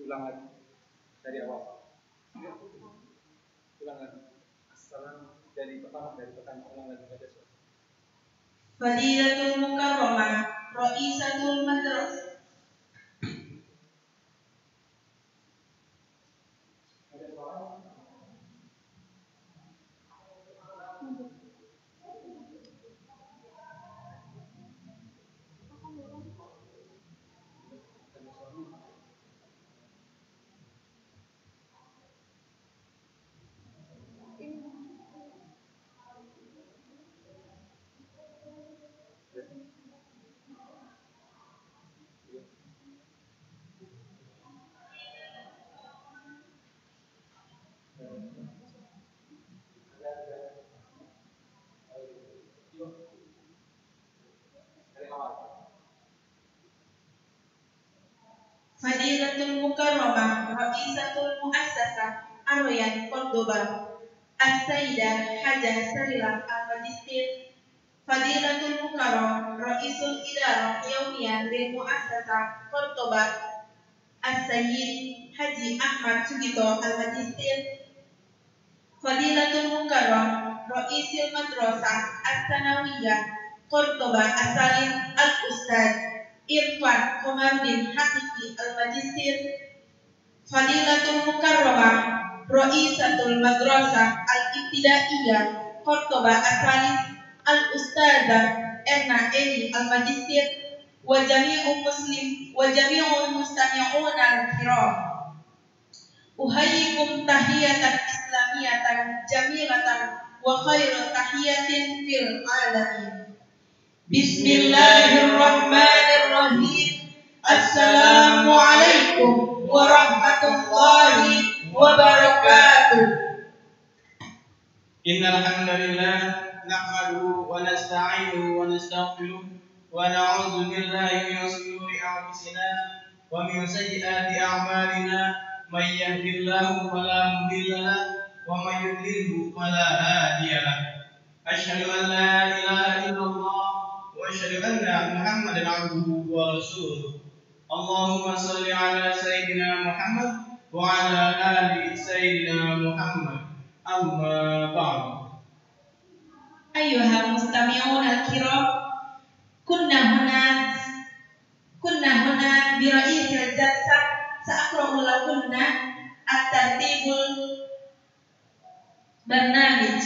Ulang lagi dari awal. Ulang lagi. Assalam dari pertama ulang lagi baca surat. Fadilatul Mukarramah Ra'isatul Madrasah. Fadilatul Mukarramah Ra'isatul Muassasah Arroyan Cordoba As-Sayyidah Hajah Sarilah Al-Majistir. Fadilatul Mukarram Ra'isul Idarah Yaumiyah lil Muassasah Cordoba As-Sayyid Haji Ahmad Sugito Al-Majistir. Fadilatul Mukarram Ra'isul Madrasah As-Sanawiyah Cordoba As-Salim Al-Ustad Irfan Komarudin Hakiki Al-Majistir. Fadilatul Mukarramah Ra'isatul Madrasah Al-Ibtidaiyah Cordoba As-Salim Al-Ustadzah Erna Eni Al-Majistir. Wa jami'ul mustami'un al-kiram, uhayyikum tahiyatan islamiyatan jamilatan wa khairu tahiyatin fil alamin. Bismillahirrahmanirrahim. Assalamualaikum warahmatullahi wabarakatuh. Innal hamdalillah nahmaduhu wa nasta'inuhu wa nastaghfiruh wa na'udzu billahi min shururi anfusina wa min sayyiati a'malina may yahdihillahu fala mudilla lahu wa may yudlilhu fala hadiya lahu. Asyhadu an la ilaha illallah wa asyhadu anna Muhammadan 'abduhu wa rasuluh. Allahumma shalli ala sayyidina Muhammad wa ala ali sayyidina Muhammad. Amma ba'du. Ayyuhal mustami'un al-kiram, kunna huna bi ra'isil jalsah sa'aqra'u lakunna at-tartibul barnamij.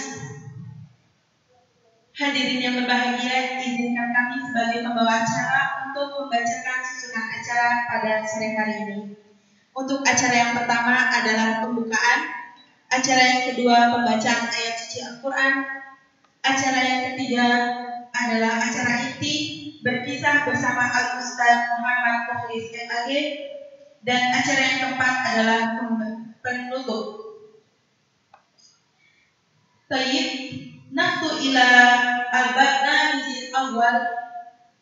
Hadirin yang berbahagia, izinkan kami sebagai pembawa acara untuk membacakan susunan acara pada sore hari ini. Untuk acara yang pertama adalah pembukaan, acara yang kedua pembacaan ayat suci Al-Quran, acara yang ketiga adalah acara inti berkisah bersama Al-Ustaz Muhammad Mukhlis MAG, dan acara yang keempat adalah penutup. Tayyib, nahtu ila al-barnamijil awal,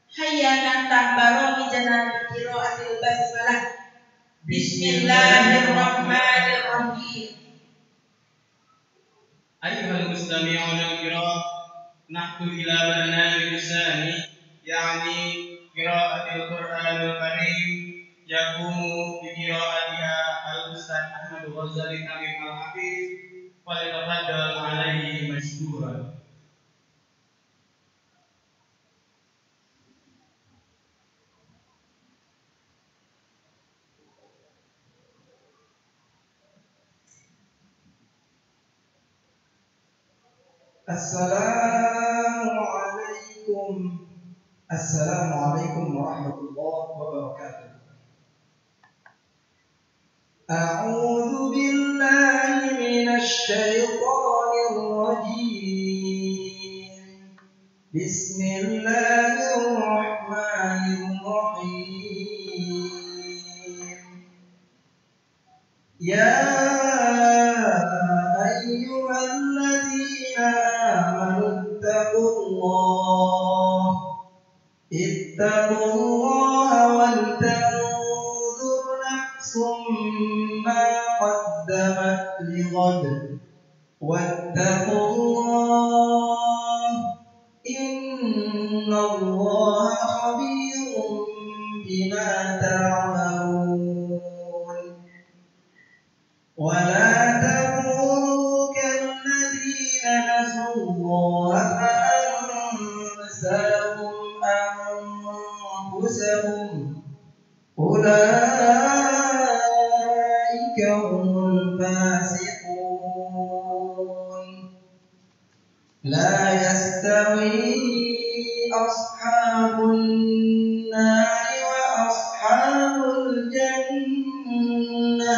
hayya nantah baramijana bi qiraatil basmalah. Bismillahirrahmanirrahim. Ayyuhal mustami'un al-kiram, nahnu ila barnamij tsani, yani qiraatil Qur'anil Karim, yaqumu bi qiraatiha al-Ustaz Ahmad Ghazali Kamil Al-Hafiz, falyatafaddal alaihi mashkuran. Assalamualaikum warahmatullahi wabarakatuh. A'udzu billahi minasy syaithanir rajim. Bismillahirrahmanirrahim. Ya ayyuhalladzina amanu ittaqullaha wal tanzur nafsum ma qaddamat lighad wattaqullaha innallaha khabirun bima ta'malun. أنفسهم أولئك هم الفاسقون لا يستوي أصحاب النار وأصحاب الجنة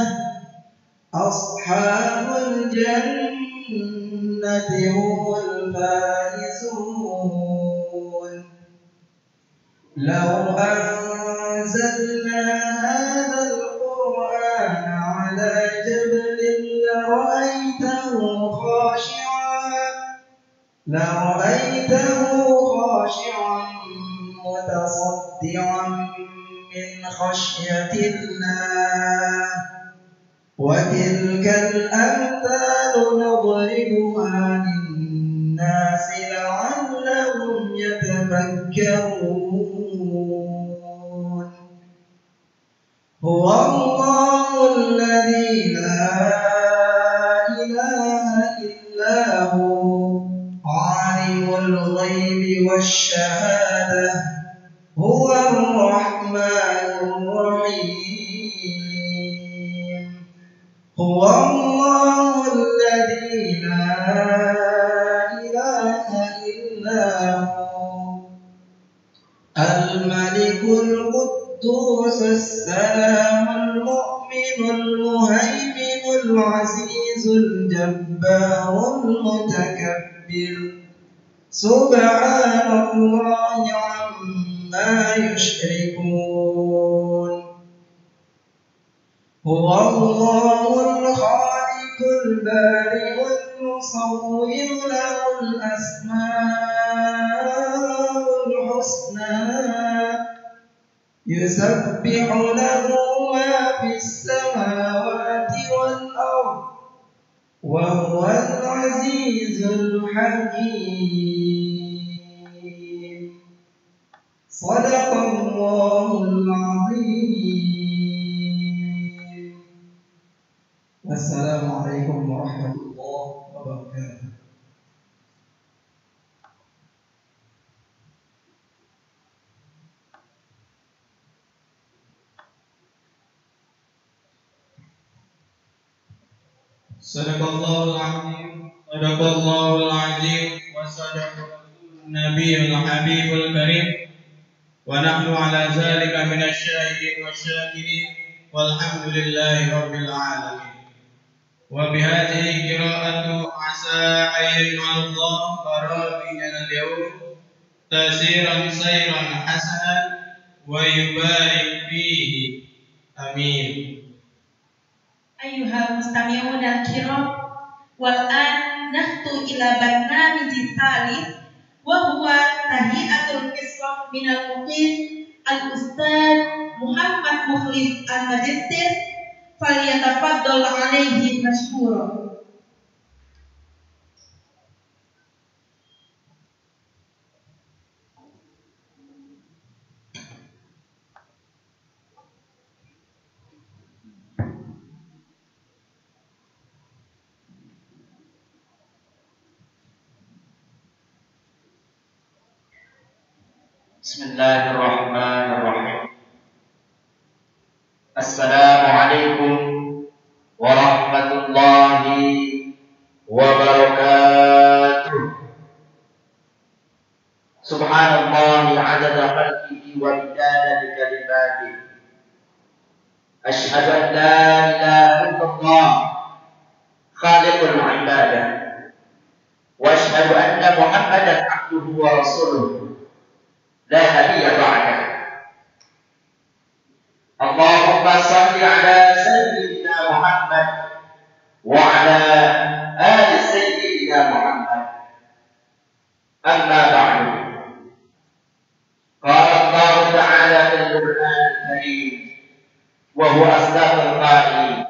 أصحاب الجنة هم الفائزون لو أنزلنا هذا القرآن على جبل لرأيته خاشعا متصدعا من خشية الله وتلك الأمثال نضربها للناس لعلهم يتفكرون هو الله الذي لا إله إلا هو عالم الغيب والشهادة هو الرحمن الرحيم هو الله الذي لا إله إلا هو الملك القدوس السلام المؤمن المهيمن العزيز الجبار المتكبر سبحان الله عما يشركون هو الله الخالق البارئ المصور له الأسماء الحسنى يسبح له ما في السماوات والأرض وهو العزيز الحكيم صدق الله العظيم والسلام عليكم ورحمة الله وبركاته Sadaqallahul azim wa sadaqal nabiyul habibul karim wa nahnu ala zalika minasy syahidin wasyakirin walhamdulillahi rabbil alamin wa bihadhihi qira'atu asa ayyul Allah qarabina al-yawm tasiran sayran hasanan wa yubarik fihi amin. Ayuhal mustami'un al-kiram wal an nahtu ila barnamij tsalits wa huwa tahiyatul qissah min al-muqim al-ustaz Muhammad Mukhlis al-Majistir falyatafaddal alaihi mashkura. Bismillahirrahmanirrahim. Assalamualaikum warahmatullahi wabarakatuh. Subhanallahi 'adada khalqihi wa midada kalimatihi. Asyhadu an la ilaha illallah khaliqul ibadah wa asyhadu anna Muhammadan 'abduhu wa rasuluh. لا نبي بعده. اللهم صل على سيدنا محمد وعلى آل سيدنا محمد. أما بعد، قال الله تعالى في القرآن الكريم وهو أصدق القائلين: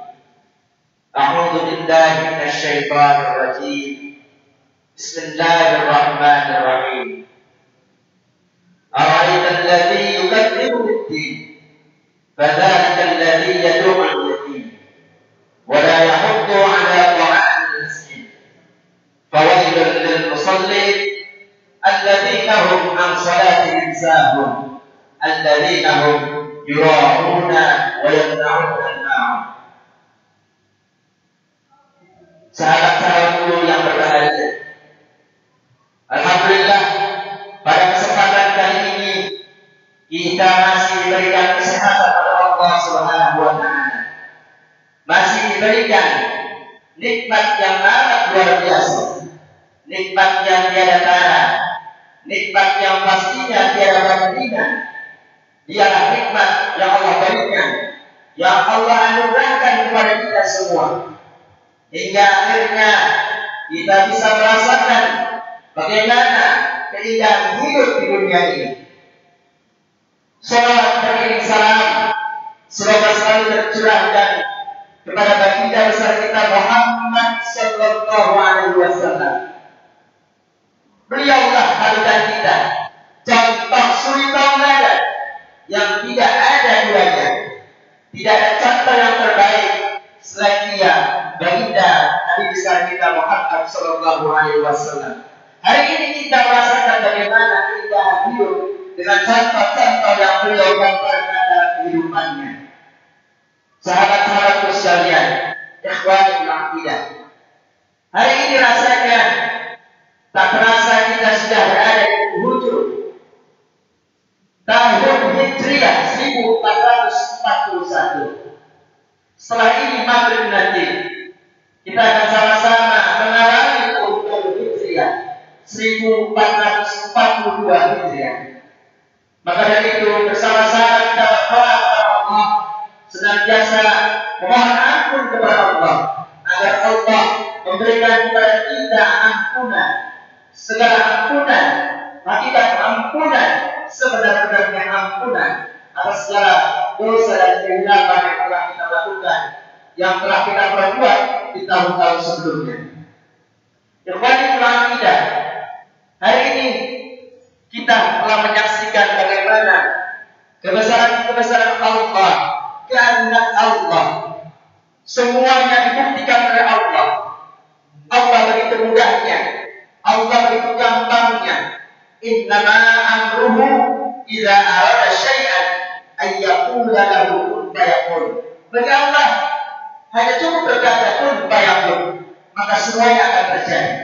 أعوذ بالله من الشيطان الرجيم بسم الله الرحمن الرحيم. أرأيت الذي يكذب بالدين فذلك الذي يدعو اليتيم ولا يحض على طعام المسكين فويل للمصلين الذين هم عن صلاتهم ساهون alladzina hum yura'una wa yamna'una an-na'am. Sahabat-sahabatku yang berbahagia, alhamdulillah pada kesempatan kali ini kita masih diberikan kesehatan oleh Allah Subhanahu wa taala. Masih diberikan nikmat yang amat luar biasa. Nikmat yang tiada tara, nikmat yang pastinya tiada bandingan. Dialah nikmat yang Allah berikan, yang Allah anugerahkan kepada kita semua. Hingga akhirnya kita bisa merasakan bagaimana keindahan hidup di dunia ini. Salawat beriring salam semoga selalu tercurahkan kepada baginda besar kita Muhammad sallallahu alaihi wasallam. Beliaulah halutan kita, contoh suri tauladan yang tidak ada duanya. Tidak ada contoh yang terbaik selain dia, baginda Nabi besar kita Muhammad sallallahu alaihi wasallam. Hari ini kita merasakan bagaimana keindahan hidup dengan contoh-contoh yang beliau gambarkan dalam kehidupannya. Sahabat-sahabatku sekalian, ikhwani aqidah. Hari ini rasanya tak terasa kita sudah berada di penghujung tahun Hijriah 1441. Setelah ini maghrib nanti kita akan sama-sama mengalami tahun Hijriah 1442 Hijriah. Maka dari itu bersama-sama kita berdoa kepada Allah, senantiasa memohon ampun kepada Allah agar Allah memberikan kepada kita ampunan, segala ampunan, hakikat ampunan, sebenar-benarnya ampunan atas segala dosa dan kehilapan yang telah kita lakukan, yang telah kita perbuat di tahun-tahun sebelumnya. Ikhwani fillah, hari ini kita telah menyaksikan bagaimana kebesaran-kebesaran Allah, keagungan Allah, semuanya dibuktikan oleh Allah. Allah begitu mudahnya, Allah begitu gampangnya. Innama amruhu idza arada syai'an ay yaqula lahu kun fayakun. Bagi Allah hanya cukup berkata kun fayakun, maka semuanya akan terjadi.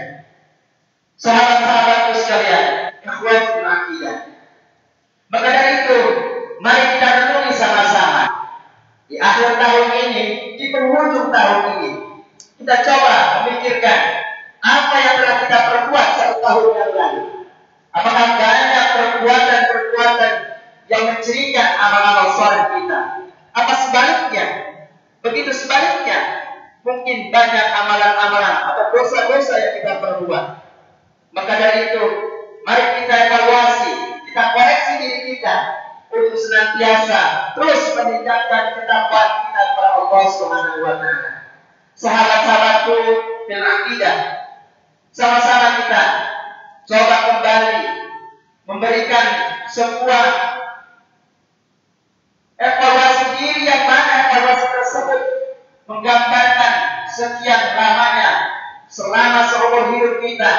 Sahabat-sahabatku sekalian, ikhwan fil aqidah. Maka dari itu, mari kita renungi sama-sama. Di akhir tahun ini, di penghujung tahun ini, kita coba memikirkan apa yang telah kita perbuat satu tahun yang lalu. Apakah banyak perbuatan-perbuatan yang mencirikan amal-amal saleh kita? Apa sebaliknya? Begitu sebaliknya, mungkin banyak amalan-amalan atau dosa-dosa yang kita perbuat. Maka dari itu, mari kita evaluasi, kita koreksi diri kita untuk senantiasa terus meningkatkan ketakwaan kita kepada Allah Subhanahu wa taala. Sahabat-sahabatku fil aqidah, sama-sama kita coba kembali memberikan sebuah evaluasi diri yang mana evaluasi tersebut menggambarkan sekian lamanya selama seumur hidup kita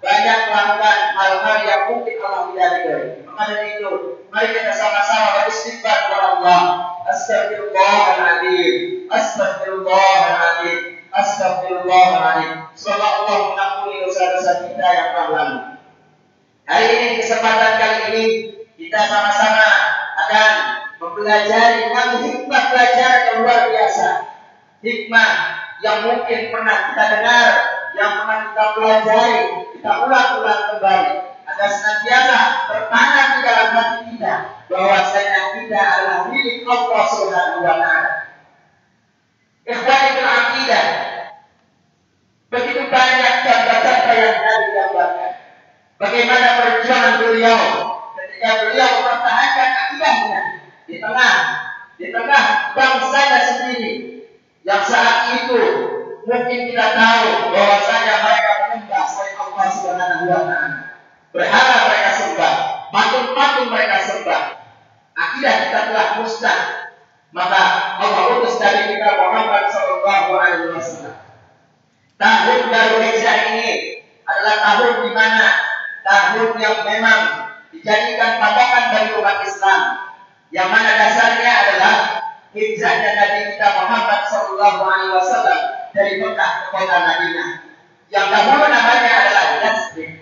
banyak melakukan hal-hal yang mungkin Allah tidak ridhoi. Maka dari itu, mari kita sama-sama beristighfar kepada Allah. Astagfirullahaladzim, astagfirullahaladzim, astagfirullahaladzim. Semoga Allah mengampuni dosa-dosa kita yang telah lalu. Hari ini, kesempatan kali ini, kita sama-sama akan mempelajari hikmah pelajaran yang luar biasa. Hikmah yang mungkin pernah kita dengar, yang pernah kita pelajari, kita ulang-ulang kembali agar senantiasa tertanam di dalam hati kita bahwasanya kita adalah milik Allah Subhanahu wa taala. Ikhwani fil aqidah, begitu banyak contoh-contoh yang Nabi gambarkan. Bagaimana perjuangan beliau ketika beliau mempertahankan akidahnya di tengah bangsanya sendiri yang saat itu mungkin kita tahu bahwasanya mereka menyembah selain Allah Subhanahu wa taala. Berhala mereka sembah, patung-patung mereka sembah. Akidah kita telah musnah. Maka Allah utus Nabi kita Muhammad sallallahu alaihi wasallam. Tahun baru Hijrah ini adalah tahun di mana tahun yang memang dijadikan patokan bagi umat Islam yang mana dasarnya adalah hijrahnya Nabi kita Muhammad SAW dari Mekah ke kota Madinah, yang dahulu namanya adalah Yatsrib.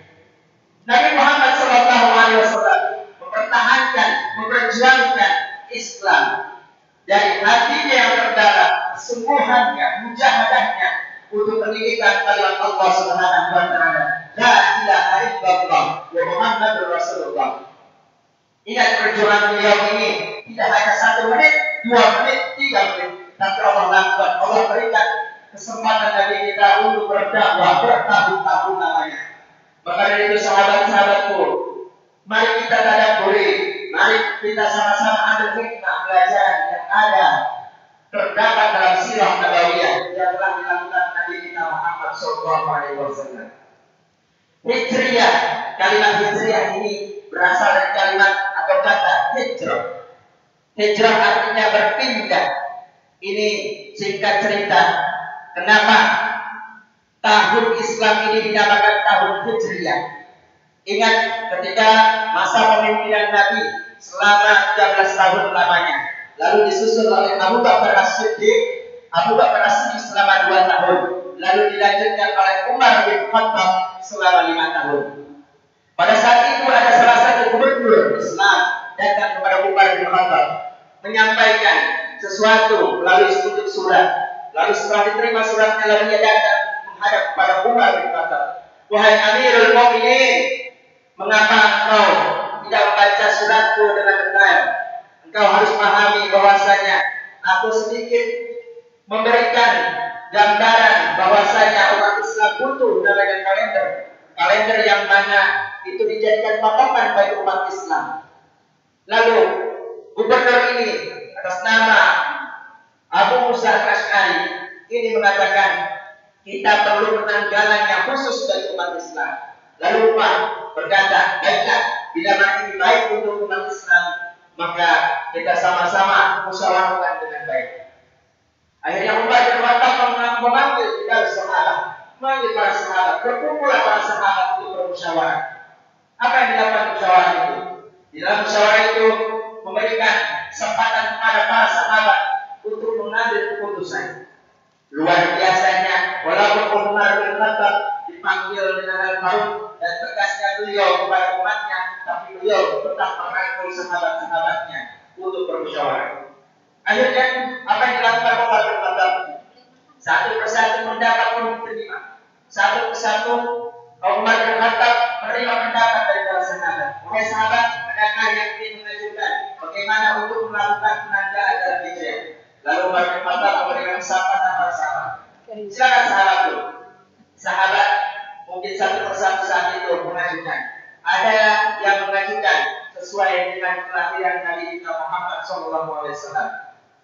Nabi Muhammad SAW mempertahankan, memperjuangkan Islam dari hatinya yang terdalam, kesungguhannya, mujahadahnya untuk pendidikan kalimat Allah Subhanahu wa taala. La ilaha illallah wa Muhammadur Rasulullah. Ingat perjuangan beliau ini tidak hanya 1 menit, 2 menit, 3 menit, tapi Allah lakukan, Allah berikan kesempatan Nabi kita untuk berdakwah bertahun-tahun lamanya. Maka dari itu sahabat-sahabatku, mari kita tadabburi, mari kita sama-sama ambil hikmah pelajaran yang ada terdapat dalam sirah nabawiyah yang telah dilakukan Nabi kita Muhammad SAW. Hijriyah, kalimat hijriyah ini berasal dari kalimat atau kata hijrah. Hijrah artinya berpindah. Ini singkat cerita, kenapa tahun Islam ini dinamakan tahun Hijriyah. Ingat ketika masa pemimpinan Nabi selama 13 tahun lamanya, lalu disusul oleh Abu Bakar As-Siddiq, selama 2 tahun, lalu dilanjutkan oleh Umar bin Khattab selama 5 tahun. Pada saat itu ada salah satu gubernur Islam datang kepada Umar bin Khattab menyampaikan sesuatu melalui sebuah surat. Lalu setelah diterima suratnya, lalu dia datang menghadap kepada Umar bin Khattab. Wahai Amirul Mukminin, mengapa engkau tidak membaca suratku dengan benar? Engkau harus pahami bahwasanya aku sedikit memberikan gambaran bahwasanya umat Islam butuh namanya kalender yang mana itu dijadikan patokan bagi umat Islam. Lalu gubernur ini atas nama Abu Musa Al-Asy'ari ini mengatakan kita perlu penanggalan yang khusus bagi umat Islam. Lalu Umar berkata, baiklah, bila ini baik untuk umat Islam, maka kita sama-sama musyawarahkan dengan baik. Akhirnya Umar bin Khattab memanggil para sahabat, berkumpullah para sahabat untuk bermusyawarah. Apa yang dilakukan musyawarah itu? Di dalam musyawarah itu memberikan kesempatan kepada para sahabat untuk mengambil keputusan. Luar biasanya, walaupun Umar bin Khattab dipanggil dengan al-maut dan tegasnya beliau kepada umatnya, tapi beliau tetap merangkul sahabat-sahabatnya untuk bermusyawarah. Akhirnya apa yang dilakukan Umar bin Khattab? Satu persatu mendapat menerima. Satu persatu Umar bin Khattab menerima pendapat dari para sahabat. Wahai sahabat, adakah yang ingin mengajukan bagaimana untuk melakukan penandaan dalam hijrah? Lalu Umar bin Khattab memberikan kesempatan para sahabat. Silakan sahabatku. Sahabat mungkin satu persatu saat itu mengajukan. Ada yang mengajukan sesuai dengan kelahiran Nabi kita Muhammad SAW,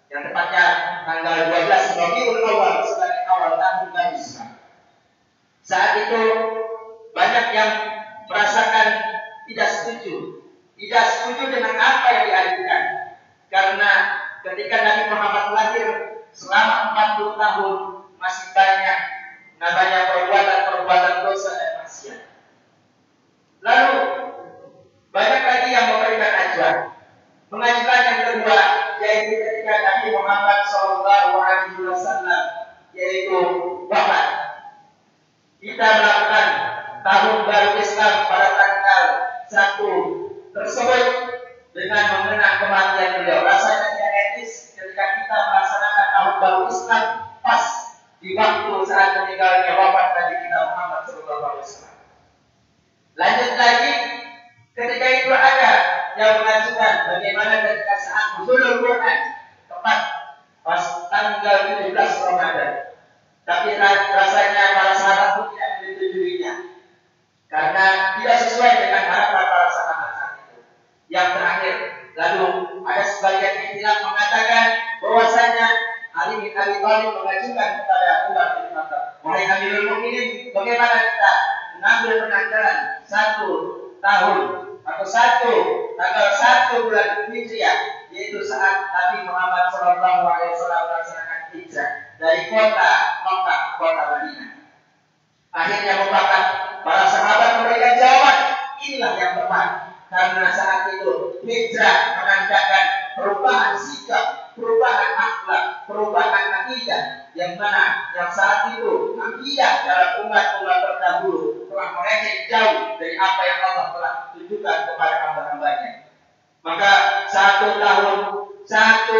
yang tepatnya tanggal 12 Rabiul Awal sebagai awal tahun baru Islam. Saat itu banyak yang merasakan tidak setuju dengan apa yang diajukan, karena ketika Nabi Muhammad lahir selama 40 tahun masih banyak namanya perbuatan dosa dan maksiat. Lalu banyak lagi yang memberikan ajuan. Mengajukan yang kedua, yaitu ketika Nabi Muhammad SAW yaitu wafat. Kita melakukan tahun baru Islam pada tanggal 1 tersebut dengan mengenang kematian beliau. Rasanya tidak etis ketika kita melaksanakan tahun baru Islam pas di waktu saat meninggalnya wafat Nabi kita Muhammad SAW. Lanjut lagi, ketika itu ada yang mengajukan bagaimana ketika saat nuzulul Quran tepat pas tanggal 17 Ramadan. Tapi rasanya para sahabat pun tidak menyetujuinya karena tidak sesuai dengan harapan para sahabat saat itu. Yang terakhir, lalu ada sebagian ikhtilaf mengatakan bahwasanya Ali bin Abi Thalib mengajukan kepada Umar bin Khattab, wahai Amirul Mukminin, bagaimana kita mengambil penanggalan 1 tahun atau tanggal 1 bulan Hijriah, yaitu saat Nabi Muhammad SAW melaksanakan hijrah dari kota Mekah ke kota Madinah. Akhirnya mufakat para sahabat memberikan jawaban, inilah yang tepat, karena saat itu hijrah menandakan memang saat itu akidah dalam umat-umat terdahulu telah melenceng jauh dari apa yang Allah telah tunjukkan kepada hamba-hambanya. Maka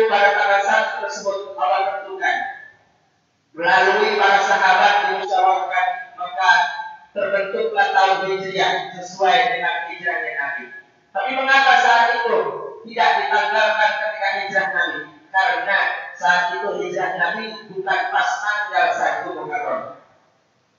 pada tanggal 1 tersebut Allah tentukan melalui para sahabat dimusyawarahkan, maka terbentuklah tahun Hijriah sesuai dengan hijrahnya Nabi. Tapi mengapa saat itu tidak ditanggalkan ketika hijrah Nabi? Karena saat itu hijrah Nabi bukan pas tanggal 1 Muharram.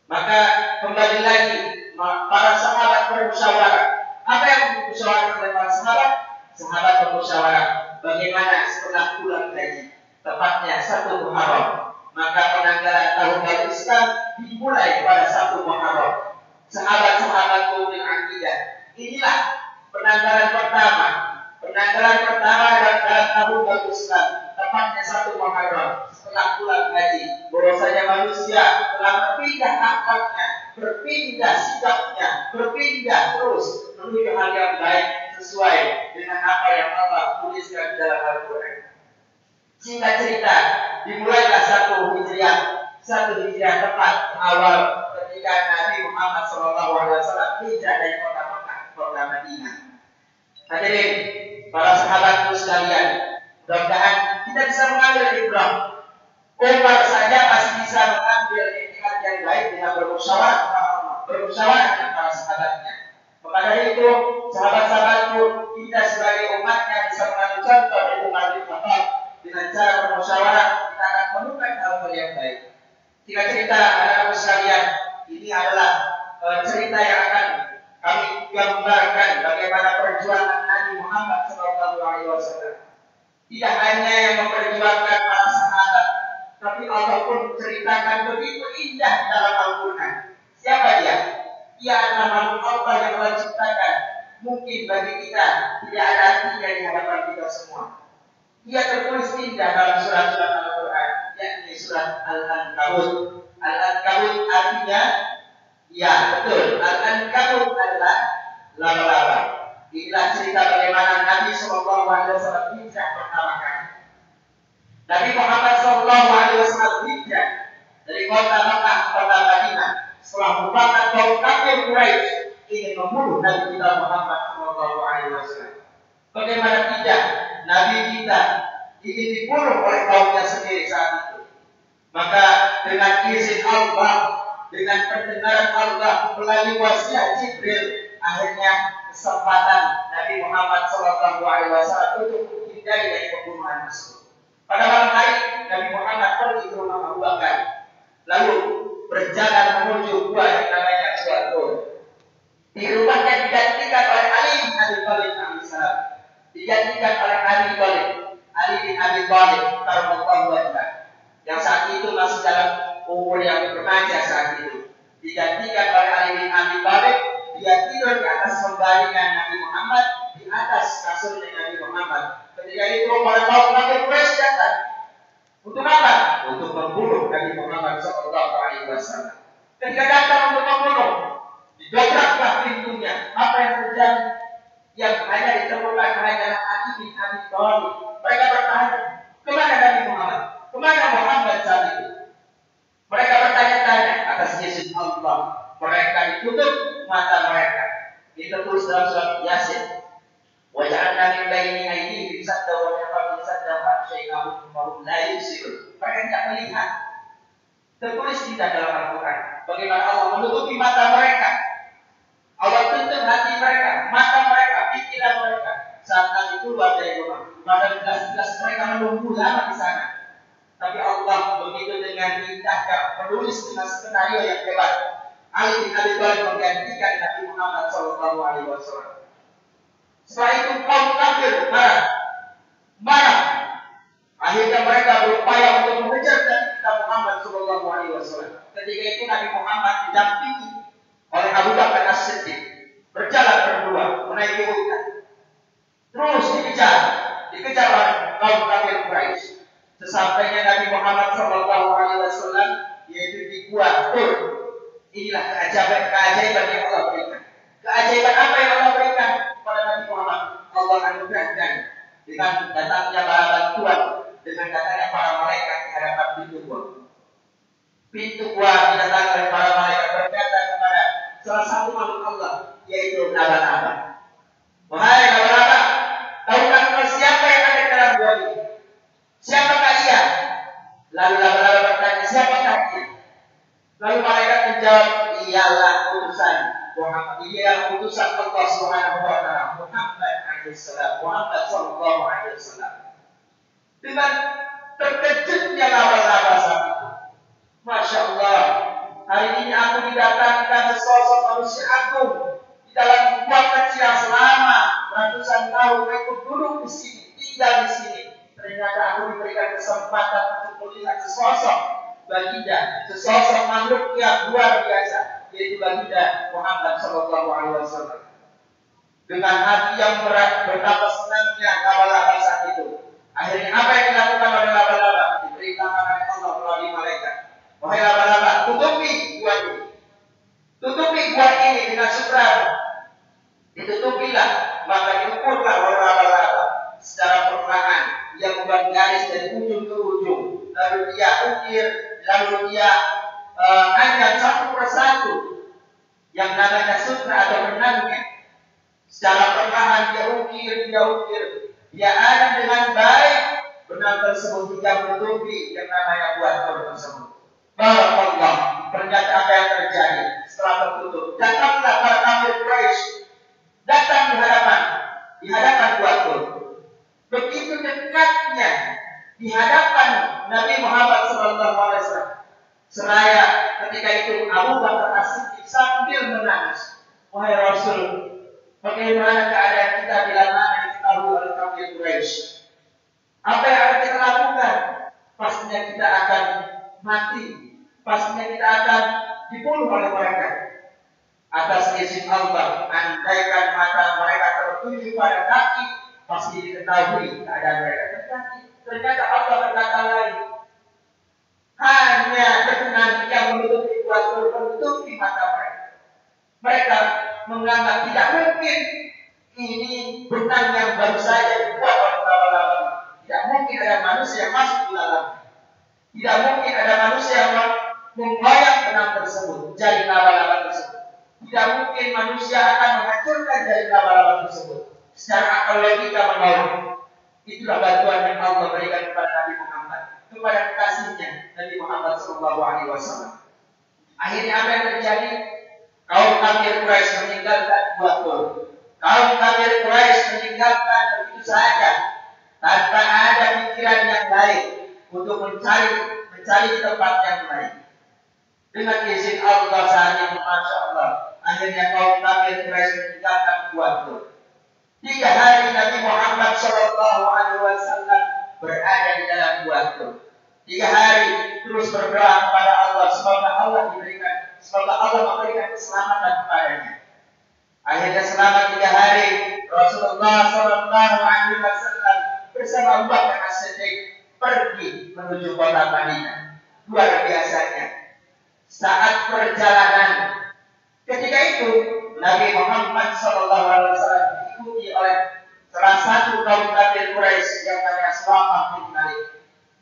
Maka kembali lagi para sahabat bermusyawarah. Apa yang dimusyawarahkan oleh para sahabat? Sahabat bermusyawarah bagaimana setelah pulang haji, tepatnya 1 Muharram. Maka penanggalan tahun baru Islam dimulai pada 1 Muharram. Sahabat-sahabat mu'min akidah, inilah penanggalan pertama dalam tahun baru Islam, tepatnya 1 Muharram setelah pulang haji. Bahwasanya manusia telah berpindah akalnya, berpindah sikapnya, berpindah terus menuju hal yang baik sesuai dengan apa yang Allah tuliskan dalam Al-Quran. Singkat cerita, dimulailah 1 Hijriah tepat awal ketika Nabi Muhammad SAW hijrah dari kota Mekah, kota Madinah. Hadirin, para sahabatku sekalian, mudah-mudahan kita bisa mengambil ibrah. Umar saja masih bisa mengambil itikat yang baik dengan bermusyawarah dengan para sahabatnya. Maka dari itu, sahabat-sahabatku, kita sebagai umatnya bisa mengambil contoh dari Umar bin Khattab. Dengan cara bermusyawarah kita akan menemukan hal-hal yang baik. Singkat cerita, anak-anak sekalian, ini adalah cerita yang akan kami gambarkan bagaimana perjuangan Nabi Muhammad SAW. Tidak hanya yang memperjuangkan para sahabat, tapi Allah pun menceritakan begitu indah dalam Al-Quran. Siapa dia? Dia adalah makhluk Allah yang Allah ciptakan. Mungkin bagi kita tidak ada artinya di hadapan kita semua. Dia tertulis indah dalam surat-surat Al-Quran, yakni surat Al-Ankabut. Al-Ankabut artinya, ya betul, Al-Ankabut adalah laba-laba. Inilah cerita bagaimana Nabi SAW hijrah pertama kali. Nabi Muhammad SAW hijrah dari kota Mekah ke kota Madinah setelah merupakan kaum kafir Quraisy ingin membunuh Nabi kita Muhammad SAW. Bagaimana tidak, Nabi kita ingin dibunuh oleh kaumnya sendiri saat itu. Maka dengan izin Allah, dengan pendengaran Allah melalui wasiat Jibril, akhirnya kesempatan Nabi Muhammad SAW untuk menghindari dari pembunuhan tersebut. Pada malam hari, Nabi Muhammad pergi ke rumah Abu Bakar, lalu berjalan menuju gua yang namanya Gua Tur. Di rumahnya digantikan oleh Ali bin Abi Thalib alaihissalam, digantikan oleh Ali bin Abi Thalib karramallahu wajhah, yang saat itu masih dalam umur yang remaja saat itu, digantikan oleh Ali bin Abi Thalib. Dia tidur di atas pembaringan Nabi Muhammad, di atas kasurnya Nabi Muhammad. Ketika itu para kaum kafir Quraisy datang. Untuk apa? Untuk membunuh Nabi Muhammad SAW. Ketika datang untuk membunuh, didobraklah pintunya. Apa yang terjadi? Yang hanya ditemukan hanyalah Ali bin Abi Thalib. Mereka bertanya, kemana Nabi Muhammad? Kemana Muhammad saat itu? Mereka bertanya-tanya atas izin Allah. Mereka ditutup mata mereka. Ini tertulis dalam surat Yasin. Wa ja'alna min baini aydihim sadda wa min khalfihim sadda fa'aghshaynahum fa hum la yubsirun. Mereka tidak melihat. Tertulis tidak dalam Al-Quran bagaimana Allah menutupi mata mereka. Allah tutup hati mereka, mata mereka, pikiran mereka saat Nabi keluar dari rumah. Pada jelas-jelas mereka menunggu lama di sana. Tapi Allah begitu dengan indahnya menulis dengan skenario yang hebat. Ali bin Abi Thalib menggantikan Nabi Muhammad SAW. Setelah itu kaum kafir marah. Akhirnya mereka berupaya untuk mengejar Nabi Muhammad SAW. Ketika itu Nabi Muhammad didampingi oleh Abu Bakar As-Siddiq, berjalan berdua menaiki unta. Terus dikejar oleh kaum kafir Quraisy. Sesampainya Nabi Muhammad SAW, yaitu di Gua Tur. Inilah keajaiban yang Allah berikan. Keajaiban apa yang Allah berikan kepada Nabi Muhammad? Allah anugerahkan dengan datangnya para bantuan, dengan datangnya para malaikat di hadapan pintu gua. pintu gua didatangi oleh para malaikat berkata kepada salah satu makhluk Allah, yaitu laba-laba. Wahai laba-laba, tahukah engkau siapa yang ada di dalam gua ini? Siapakah ia? Lalu laba-laba bertanya, siapakah ia? Lalu malaikat menjawab, ialah utusan Muhammad, ialah utusan Allah Subhanahu wa taala, Muhammad alaihissalam, Muhammad sallallahu alaihi wasallam. Dengan terkejutnya laba-laba saat itu, Masya Allah, hari ini aku didatangkan sesosok manusia agung di dalam gua kecil selama ratusan tahun. Aku duduk di sini, tinggal di sini. Ternyata aku diberikan kesempatan untuk melihat sesosok baginda, sesosok makhluk yang luar biasa, yaitu baginda Muhammad sallallahu alaihi wasallam. Dengan hati yang berat, betapa senangnya laba-laba saat itu. Akhirnya apa yang dilakukan oleh laba-laba? Diberitakan oleh Allah melalui malaikat. Wahai laba-laba, tutupi gua ini. Tutupi gua ini dengan sutramu. Ditutupilah, maka diukurlah oleh laba-laba secara perlahan. Dia membuat garis dari ujung ke ujung. Lalu dia ukir, lalu dia angkat satu persatu yang namanya sutra atau benangnya. Secara perlahan dia ukir. Dia adem dengan baik benang tersebut hingga menutupi yang namanya buah tersebut. Barakallah, ternyata apa yang terjadi setelah tertutup? Datanglah para kafir Quraisy, datang di hadapan buah. Begitu dekatnya di hadapan Nabi Muhammad SAW. Seraya ketika itu Abu Bakar As-Siddiq sambil menangis, wahai Rasul, bagaimana keadaan kita bila mana diketahui oleh kafir Quraisy? Apa yang akan kita lakukan? Pastinya kita akan mati. Pastinya kita akan dibunuh oleh mereka. Atas izin Allah, andaikan mata mereka tertuju pada kaki, pasti diketahui keadaan mereka. Ternyata Allah berkata lain. Hanya dengan yang menutupi menutupi mata mereka. Mereka menganggap tidak mungkin ini benang yang baru saja dibuat oleh laba-laba. Tidak mungkin ada manusia yang masuk di dalam. Tidak mungkin ada manusia yang menggoyang benang tersebut, jari laba-laba tersebut. Tidak mungkin manusia akan menghancurkan jari laba-laba tersebut. Secara akal logika menolak. Itulah bantuan yang Allah berikan kepada Nabi Muhammad, kepada kekasihnya Nabi Muhammad SAW. Akhirnya apa yang terjadi? Kaum kafir Quraisy meninggalkan Buatur. Kaum kafir Quraisy meninggalkan begitu saja, tanpa ada pikiran yang lain untuk mencari tempat yang lain. Dengan izin Allah saat itu, Masya Allah, akhirnya kaum kafir Quraisy meninggalkan Buatur. 3 hari Nabi Muhammad SAW berada di dalam Buatur. 3 hari terus berdoa kepada Allah, semoga Allah memberikan keselamatan kepadanya. Akhirnya selama 3 hari Rasulullah SAW bersama Abu Bakar As-Siddiq pergi menuju kota Madinah. Luar biasanya, saat perjalanan ketika itu Nabi Muhammad SAW diikuti oleh salah satu kaum kafir Quraisy yang namanya Suraqah bin Malik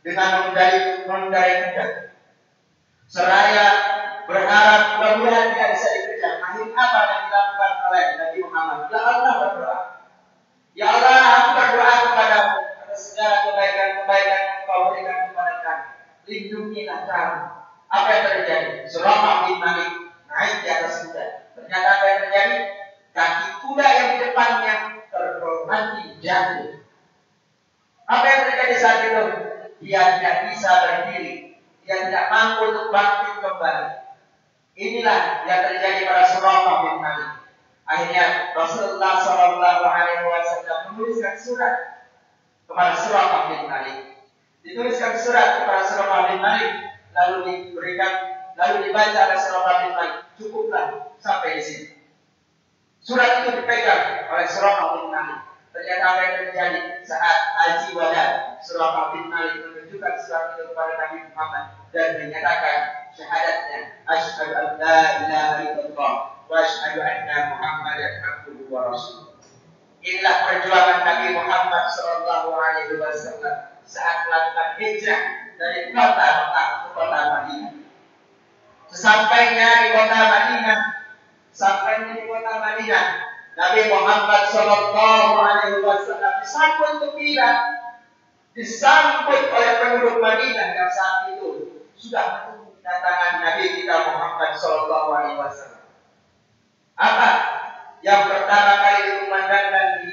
dengan mengendarai kuda. Seraya berharap mudah-mudahan tidak bisa dikejar. Akhirnya apa yang dilakukan oleh Nabi Muhammad? Ya Allah berdoa. Ya Allah, aku berdoa kepadamu atas segala kebaikan-kebaikan yang Kau berikan kepada kami. Lindungilah kami. Apa yang terjadi? Suraqah bin Malik naik di atas kuda. Ternyata apa yang terjadi? Kaki kuda yang di depannya terpelanting jatuh. Apa yang terjadi saat itu? Dia tidak bisa berdiri. Dia tidak mampu untuk bangkit kembali. Inilah yang terjadi pada Suraqah bin Malik. Akhirnya Rasulullah SAW menuliskan surat kepada Suraqah bin Malik. Dituliskan surat kepada Suraqah bin Malik, lalu dibaca oleh Suraqah bin Malik. Cukuplah sampai di sini. Surat itu dipegang oleh Suraqah bin Malik. Ternyata apa yang terjadi saat Haji Wada, Suraqah bin Malik menunjukkan surat itu kepada Nabi Muhammad dan menyatakan syahadatnya, asyhadu an la ilaha illallah wa asyhadu anna Muhammadan abduhu wa rasuluh. Inilah perjuangan Nabi Muhammad SAW saat melakukan hijrah dari kota Mekah ke kota Madinah. Sampainya di kota Madinah, Nabi Muhammad Shallallahu Alaihi Wasallam disambut gembira, disambut oleh penduduk Madinah yang saat itu sudah menunggu kedatangan Nabi kita Muhammad Shallallahu Alaihi Wasallam. Apa yang pertama kali dikumandangkan di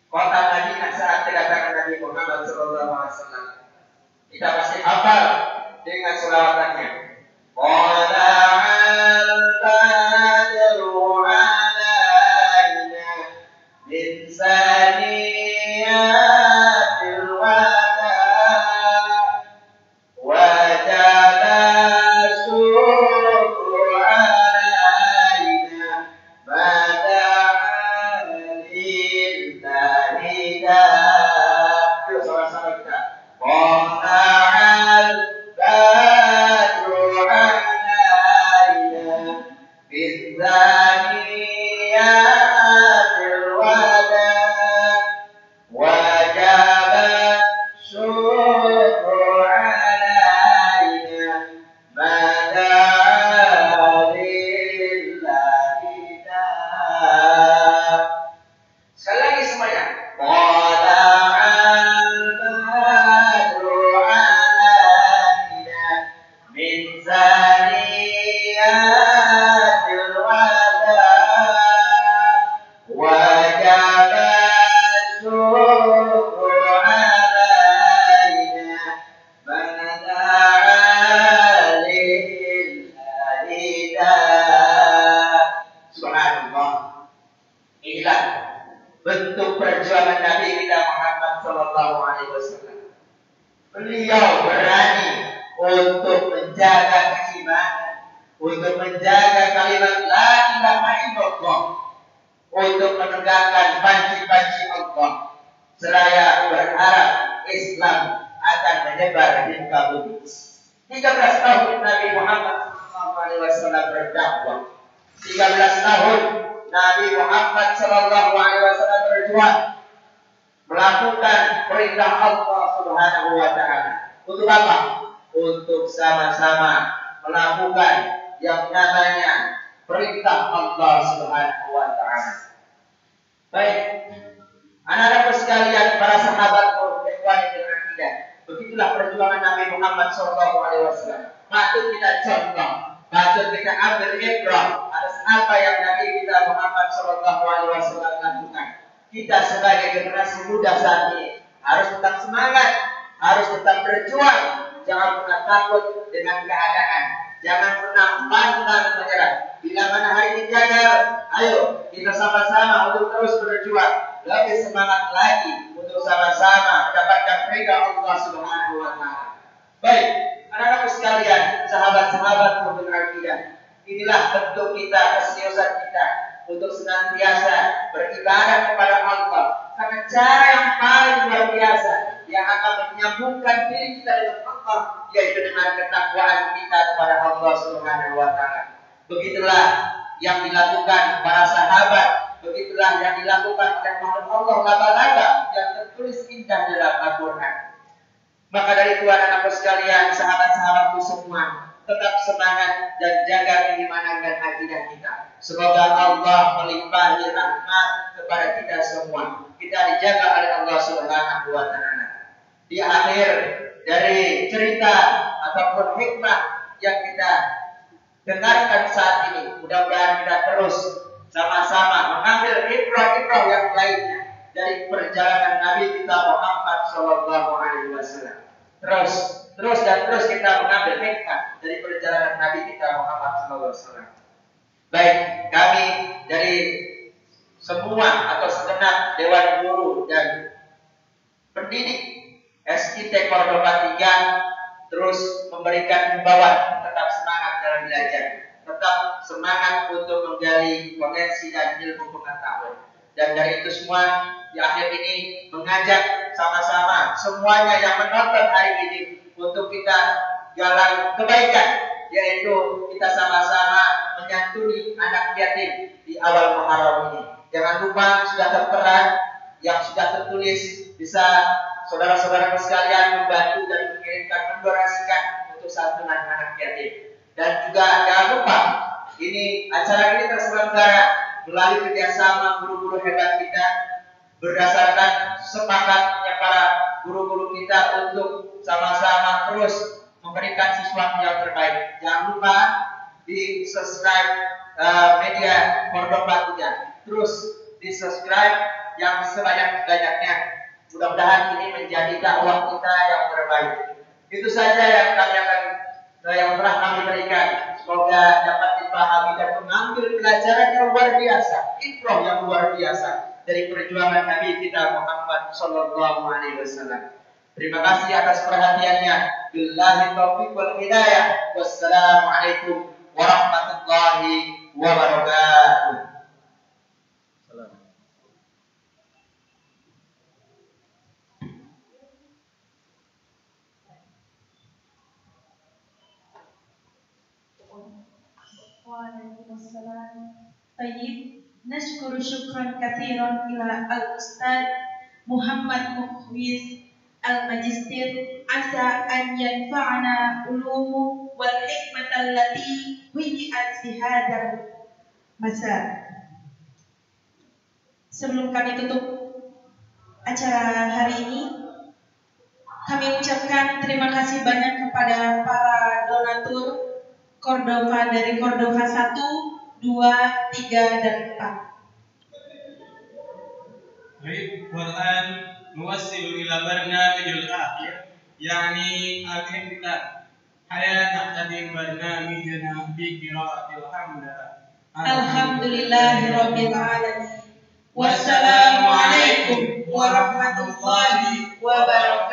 kota Madinah saat kedatangan Nabi Muhammad Shallallahu Alaihi Wasallam? Kita pasti hafal dengan selawatannya. Bentuk perjuangan Nabi kita Muhammad Shallallahu Alaihi Wasallam. Beliau berani untuk menjaga keimanan, untuk menjaga kalimat la ilaha illallah, untuk menegakkan panji-panji Allah, seraya berharap Islam akan menyebar di muka bumi. 13 tahun Nabi Muhammad Shallallahu Alaihi Wasallam berdakwah. 13 tahun Nabi Muhammad Shallallahu Alaihi Wasallam berjuang melakukan perintah Allah Subhanahu Wa Taala. Untuk apa? Untuk sama-sama melakukan yang namanya perintah Allah Subhanahu Wa Taala. Baik, anak-anakku sekalian, para sahabatku, ikhwan fil akidah, begitulah perjuangan Nabi Muhammad Shallallahu Alaihi Wasallam. Patut kita contoh, patut kita ambil ibrah atas apa yang Nabi kita Muhammad Shallallahu Alaihi Wasallam lakukan. Kita sebagai generasi muda saat ini harus tetap semangat, harus tetap berjuang, jangan pernah takut dengan keadaan, jangan pernah pantang menyerah. Bila mana hari ini gagal, ayo kita sama-sama untuk terus berjuang, lebih semangat lagi untuk sama-sama mendapatkan ridha Allah Subhanahu Wa Taala. Baik, anak-anakku sekalian, sahabat-sahabatku berartian, inilah bentuk kita, keseriusan kita untuk senantiasa beribadah kepada Allah. Karena cara yang paling luar biasa yang akan menyambungkan diri kita dengan Allah, yaitu dengan ketakwaan kita kepada Allah Subhanahu Wa Taala. Begitulah yang dilakukan para sahabat, begitulah yang dilakukan oleh makhluk Allah laba-laba yang tertulis indah dalam Al-Quran. Maka dari itu anak-anakku sekalian, sahabat-sahabatku semua, tetap semangat dan jaga keimanan dan akidah kita. Semoga Allah melimpahi rahmat kepada kita semua. Kita dijaga oleh Allah Subhanahu Wa Taala. Di akhir dari cerita ataupun hikmah yang kita dengarkan saat ini, mudah-mudahan kita terus sama-sama mengambil ibrah-ibrah yang lainnya dari perjalanan Nabi kita Muhammad Shallallahu Alaihi Wasallam. Terus kita mengambil hikmah dari perjalanan Nabi kita Muhammad Shallallahu Alaihi Wasallam. Baik, kami dari semua atau segenap Dewan Guru dan pendidik SIT Cordoba 3 terus memberikan himbauan tetap semangat dalam belajar, tetap semangat untuk menggali potensi dan ilmu pengetahuan. Dan dari itu semua di akhir ini mengajak sama-sama semuanya yang menonton hari ini untuk kita jalan kebaikan, yaitu kita sama-sama menyantuni anak yatim di awal Muharram ini. Jangan lupa sudah tertera yang sudah tertulis, bisa saudara-saudara sekalian membantu dan mengirimkan, mendonasikan untuk santunan anak yatim. Dan juga jangan lupa, ini acara ini terselenggara melalui kerjasama guru-guru hebat kita, berdasarkan sepakatnya para guru-guru kita untuk sama-sama terus memberikan sesuatu yang terbaik. Jangan lupa di subscribe media Pondok Batunya, terus di subscribe yang sebanyak-banyaknya. Mudah-mudahan ini menjadi dakwah kita yang terbaik. Itu saja yang telah kami berikan. Semoga dapat dipahami dan mengambil pelajaran yang luar biasa, ibrah yang luar biasa dari perjuangan Nabi kita Muhammad Sallallahu Alaihi Wasallam. Terima kasih atas perhatiannya. Billahi taufiq wal hidayah. Wassalamualaikum warahmatullahi wabarakatuh. Waalaikumsalam. Tayyib, nashkuru syukran katsiran ila al-Ustaz Muhammad Mukhwiz al-Majistir asa an yanfa'ana ulumu wal hikmata allati wiji'at fi hadzal masa. Sebelum kami tutup acara hari ini, kami ucapkan terima kasih banyak kepada para donatur Cordova dari Cordova 1, 2, 3, dan 4. Baik, Quran nuwassilu ila barnamijul akhir, yakni akhir kita hayat taqdim barnamijana bi qiraatil hamda. Alhamdulillahirabbil alamin. Wassalamualaikum warahmatullahi wabarakatuh.